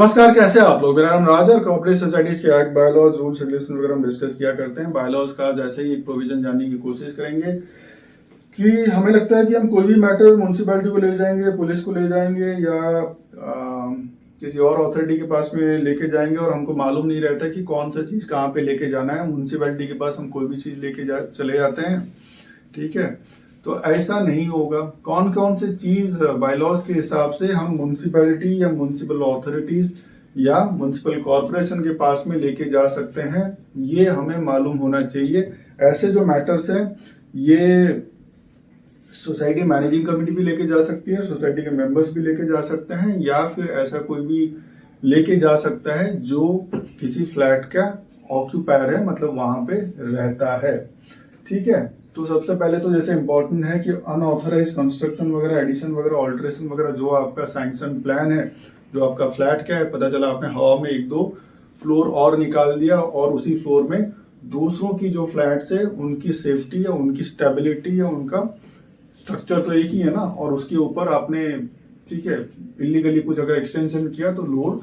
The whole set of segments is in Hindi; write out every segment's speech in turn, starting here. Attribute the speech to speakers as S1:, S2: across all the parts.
S1: नमस्कार, कैसे हैं आप लोग। मेरा नाम राज है। कोऑपरेटिव सोसाइटीज के एक्ट, बायलॉज, रूल्स रेगुलेशन वगैरह हम डिस्कस किया करते हैं। बायलॉज का जैसे ही एक प्रोविजन जानने की कोशिश करेंगे कि हमें लगता है कि हम कोई भी मैटर म्यूनसिपैलिटी को ले जाएंगे, पुलिस को ले जाएंगे या किसी और अथॉरिटी के पास में लेके जाएंगे और हमको मालूम नहीं रहता कि कौन सा चीज कहाँ पे लेके जाना है। म्यूनसिपैलिटी के पास हम कोई भी चीज लेके चले जाते हैं, ठीक है। तो ऐसा नहीं होगा। कौन कौन से चीज बायलॉज के हिसाब से हम म्यूनसिपैलिटी या म्यूनसिपल अथॉरिटीज या म्यूनसिपल कॉरपोरेशन के पास में लेके जा सकते हैं, ये हमें मालूम होना चाहिए। ऐसे जो मैटर्स हैं ये सोसाइटी मैनेजिंग कमेटी भी लेके जा सकती है, सोसाइटी के मेंबर्स भी लेके जा सकते हैं, या फिर ऐसा कोई भी लेके जा सकता है जो किसी फ्लैट का ऑक्यूपायर है, मतलब वहां पे रहता है, ठीक है। तो सबसे पहले तो जैसे इंपॉर्टेंट है कि अनऑथराइज कंस्ट्रक्शन वगैरह, एडिशन वगैरह, ऑल्ट्रेशन वगैरह, जो आपका सैंक्शन प्लान है, जो आपका फ्लैट का है, पता चला आपने हवा में एक दो फ्लोर और निकाल दिया और उसी फ्लोर में दूसरों की जो फ्लैट्स है उनकी सेफ्टी या उनकी स्टेबिलिटी या उनका स्ट्रक्चर तो एक ही है ना, और उसके ऊपर आपने, ठीक है, इलीगली कुछ अगर एक्सटेंशन किया तो लोड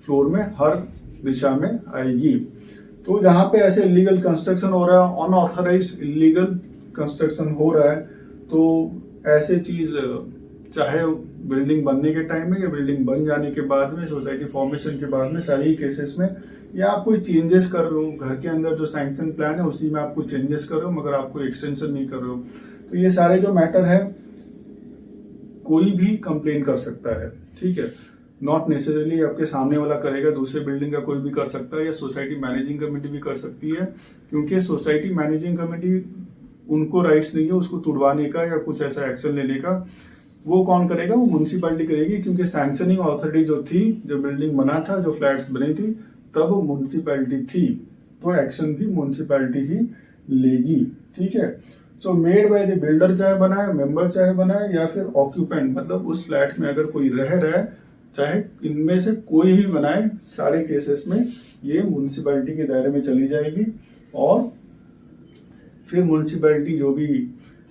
S1: फ्लोर में हर दिशा में आएगी। तो जहां पे ऐसे इलीगल कंस्ट्रक्शन हो रहा है, अनऑथराइज इलीगल कंस्ट्रक्शन हो रहा है, तो ऐसे चीज चाहे बिल्डिंग बनने के टाइम में या बिल्डिंग बन जाने के बाद में, सोसाइटी फॉर्मेशन के बाद में, सारी केसेस में, या आप कोई चेंजेस कर रहे हो घर के अंदर, जो सैंक्शन प्लान है उसी में आप कुछ चेंजेस कर रहे हो मगर आप कोई एक्सटेंशन नहीं कर रहे हो, तो ये सारे जो मैटर है कोई भी कंप्लेन कर सकता है, ठीक है। नॉट नेसेसरली आपके सामने वाला करेगा, दूसरे बिल्डिंग का कोई भी कर सकता है, या सोसाइटी मैनेजिंग कमेटी भी कर सकती है, क्योंकि सोसाइटी मैनेजिंग कमेटी उनको राइट्स नहीं है उसको तुड़वाने का या कुछ ऐसा एक्शन लेने का। वो कौन करेगा? वो म्यूनसिपैलिटी करेगी, क्योंकि सैंक्शनिंग अथॉरिटी जो थी, जो बिल्डिंग बना था, जो फ्लैट्स बनी थी, तब म्यूनसिपैलिटी थी, तो एक्शन भी म्यूनसिपैलिटी ही लेगी, ठीक है। So made by the builder चाहे बनाए, मेंबर चाहे बनाए, या फिर ऑक्यूपेंट, मतलब उस फ्लैट में अगर कोई रह रहा है, चाहे इनमें से कोई भी बनाए, सारे केसेस में ये म्यूनसिपैलिटी के दायरे में चली जाएगी। और फिर म्यूनसिपैलिटी जो भी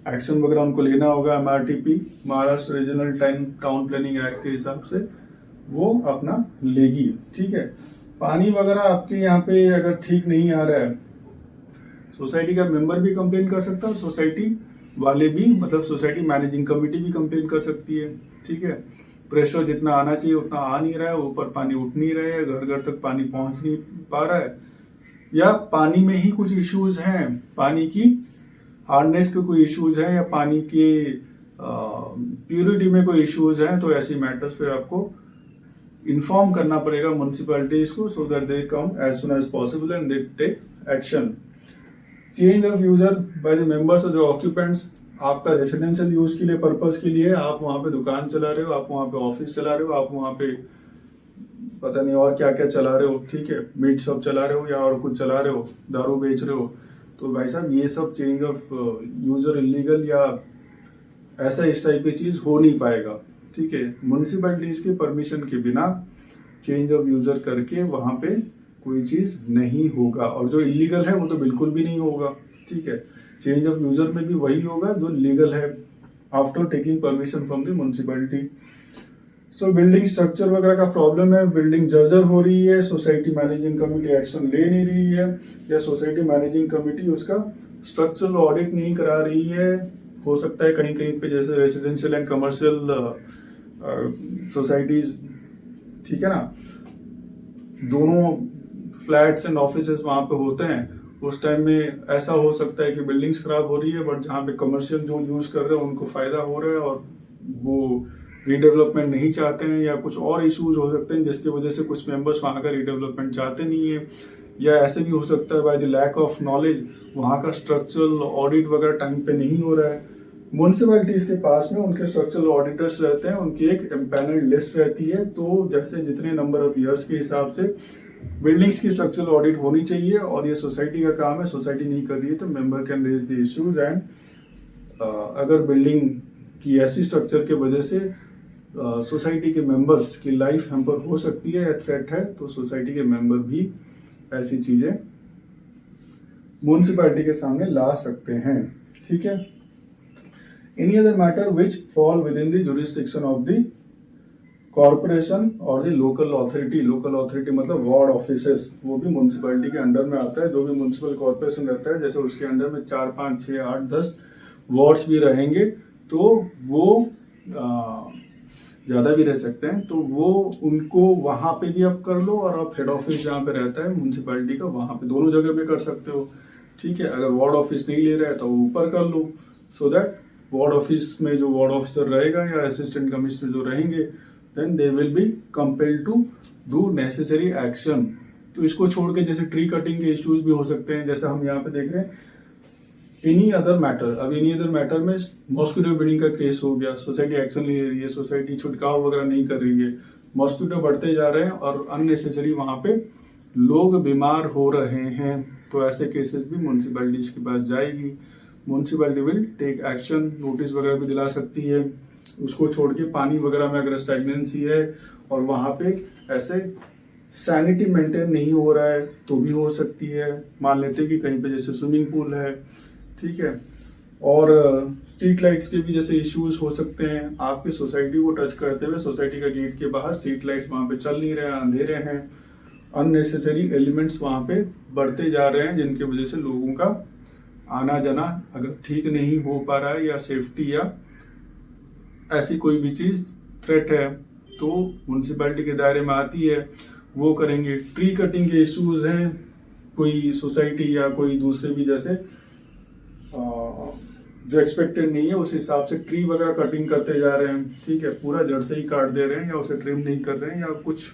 S1: एक्शन वगैरह उनको लेना होगा, MRTP, Maharashtra regional town planning act के हिसाब से, वो अपना लेगी, ठीक है। पानी वगैरह आपके यहाँ पे अगर ठीक नहीं आ रहा है, सोसाइटी का मेंबर भी कंप्लेन कर सकता है, सोसाइटी वाले भी, मतलब सोसाइटी मैनेजिंग कमेटी भी कंप्लेन कर सकती है, ठीक है। प्रेशर जितना आना चाहिए उतना आ नहीं रहा है, ऊपर पानी उठ नहीं रहा है, घर घर तक पानी पहुंच नहीं पा रहा है, या पानी में ही कुछ इश्यूज हैं, पानी की हार्डनेस के कोई इश्यूज हैं, या पानी के प्योरिटी में कोई इश्यूज हैं, तो ऐसी मैटर्स फिर आपको इन्फॉर्म करना पड़ेगा म्यूनसिपैलिटीज को, so that they come as soon as possible and they take action. Change of user by the members, जो ऑक्यूपेंट्स, आपका रेसिडेंशियल यूज के लिए, पर्पस के लिए, आप वहां पे दुकान चला रहे हो, आप वहां पे ऑफिस चला रहे हो, आप वहां पे पता नहीं और क्या क्या चला रहे हो, ठीक है, मीट शॉप चला रहे हो या और कुछ चला रहे हो, दारू बेच रहे हो, तो भाई साहब ये सब चेंज ऑफ यूजर इलीगल या ऐसा इस टाइप की चीज हो नहीं पाएगा, ठीक है। म्यूनसिपैलिटीज के परमिशन के बिना चेंज ऑफ यूजर करके वहां पे कोई चीज नहीं होगा, और जो इलीगल है वो तो बिल्कुल भी नहीं होगा, ठीक है। चेंज ऑफ यूजर में भी वही होगा जो लीगल है, after taking permission from the municipality. So building structure वगैरह का प्रॉब्लम है, बिल्डिंग जर्जर हो रही है, सोसाइटी मैनेजिंग कमेटी एक्शन ले नहीं रही है, या सोसाइटी मैनेजिंग कमेटी उसका स्ट्रक्चरल ऑडिट नहीं करा रही है, हो सकता है कहीं कहीं पे जैसे रेसिडेंशियल एंड कमर्शियल सोसाइटीज, ठीक है ना, दोनों फ्लैट्स एंड ऑफिसेस वहां पे होते हैं, उस टाइम में ऐसा हो सकता है कि बिल्डिंग्स खराब हो रही है, बट जहाँ पे कमर्शियल जो यूज कर रहे हैं उनको फायदा हो रहा है और वो रीडेवलपमेंट नहीं चाहते हैं, या कुछ और इश्यूज हो सकते हैं जिसकी वजह से कुछ मेंबर्स वहां का रीडेवलपमेंट चाहते नहीं है, या ऐसे भी हो सकता है by the lack of knowledge वहां का स्ट्रक्चरल ऑडिट वगैरह टाइम पे नहीं हो रहा है। म्यूनसिपैलिटीज के पास में उनके स्ट्रक्चरल ऑडिटर्स रहते हैं, उनकी एक एम्पैनल्ड लिस्ट रहती है, तो जैसे जितने नंबर ऑफ ईयर्स के हिसाब से बिल्डिंग्स की स्ट्रक्चरल ऑडिट होनी चाहिए, और ये सोसाइटी का काम है, सोसाइटी नहीं कर रही है तो member can raise the issues. And अगर बिल्डिंग की ऐसी स्ट्रक्चर की वजह से सोसाइटी के मेंबर्स की लाइफ हैम्पर हो सकती है या थ्रेट है, तो सोसाइटी के मेंबर भी ऐसी चीजें म्यूनसिपैलिटी के सामने ला सकते हैं, ठीक है। Any other matter which fall with in the jurisdiction of the corporation और दी लोकल अथॉरिटी मतलब वार्ड ऑफिसेस, वो भी म्यूनसिपैलिटी के अंडर में आता है। जो भी म्यूनसिपल कॉरपोरेशन रहता है, जैसे उसके अंडर में 4, 5, 6, 8, 10 वार्ड्स भी रहेंगे, तो वो ज़्यादा भी रह सकते हैं, तो वो उनको वहाँ पे भी आप कर लो, और आप हेड ऑफिस जहाँ पे रहता है म्यूनसिपैलिटी का, वहाँ पे दोनों जगह पे कर सकते हो। ठीक है, अगर वार्ड ऑफिस नहीं ले रहा है तो वो ऊपर कर लो, सो दैट वार्ड ऑफिस में जो वार्ड ऑफिसर रहेगा या असिस्टेंट कमिश्नर जो रहेंगे, then they will be compelled to do necessary action. तो इसको छोड़ के जैसे ट्री कटिंग के इश्यूज भी हो सकते हैं, जैसे हम यहाँ पे देख रहे हैं एनी अदर मैटर। अब एनी अदर मैटर में मॉस्किटो ब्रीडिंग का केस हो गया, सोसाइटी एक्शन ले रही है, सोसाइटी छिड़काव वगैरह नहीं कर रही है, मॉस्किटो बढ़ते जा रहे हैं और अननेसेसरी वहाँ पे लोग बीमार हो रहे हैं, तो ऐसे केसेस भी म्यूनसिपैलिटीज के पास जाएगी। Municipality will take action, notice वगैरह भी दिला सकती है। उसको छोड़ के पानी वगैरह में अगर स्टैग्नेंसी है और वहाँ पे ऐसे सैनिटी मेंटेन नहीं हो रहा है तो भी हो सकती है। मान लेते हैं कि कहीं पे जैसे स्विमिंग पूल है, ठीक है, और स्ट्रीट लाइट्स के भी जैसे इश्यूज हो सकते हैं। आपकी सोसाइटी को टच करते हुए सोसाइटी का गेट के बाहर स्ट्रीट लाइट्स वहाँ पे चल नहीं रहे हैं, अंधेरे हैं, अननेसेसरी एलिमेंट्स वहाँ पे बढ़ते जा रहे हैं, जिनकी वजह से लोगों का आना जाना अगर ठीक नहीं हो पा रहा है, या सेफ्टी या ऐसी कोई भी चीज थ्रेट है, तो म्यूनसिपैलिटी के दायरे में आती है, वो करेंगे। ट्री कटिंग के इश्यूज हैं, कोई सोसाइटी या कोई दूसरे भी जैसे जो एक्सपेक्टेड नहीं है उस हिसाब से ट्री वगैरह कटिंग करते जा रहे हैं, ठीक है, पूरा जड़ से ही काट दे रहे हैं, या उसे ट्रिम नहीं कर रहे हैं, या कुछ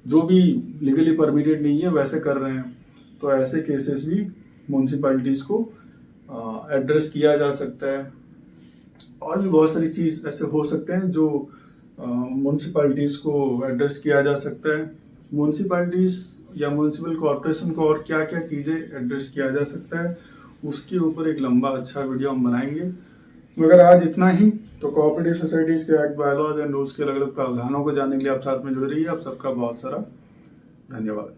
S1: जो भी लीगली परमिटेड नहीं है वैसे कर रहे हैं, तो ऐसे केसेस भी म्यूनसिपैलिटीज को एड्रेस किया जा सकता है। और भी बहुत सारी चीज ऐसे हो सकते हैं जो म्यूनसिपैलिटीज को एड्रेस किया जा सकता है। म्यूनसिपैलिटीज या म्यूनसिपल कॉर्पोरेशन को और क्या क्या चीजें एड्रेस किया जा सकता है, उसके ऊपर एक लंबा अच्छा वीडियो हम बनाएंगे। मगर आज इतना ही। तो कोऑपरेटिव सोसाइटीज के एक्ट, बायलॉज एंड रूल्स के अलग अलग प्रावधानों को जानने के लिए आप साथ में जुड़ रही है। आप सबका बहुत सारा धन्यवाद।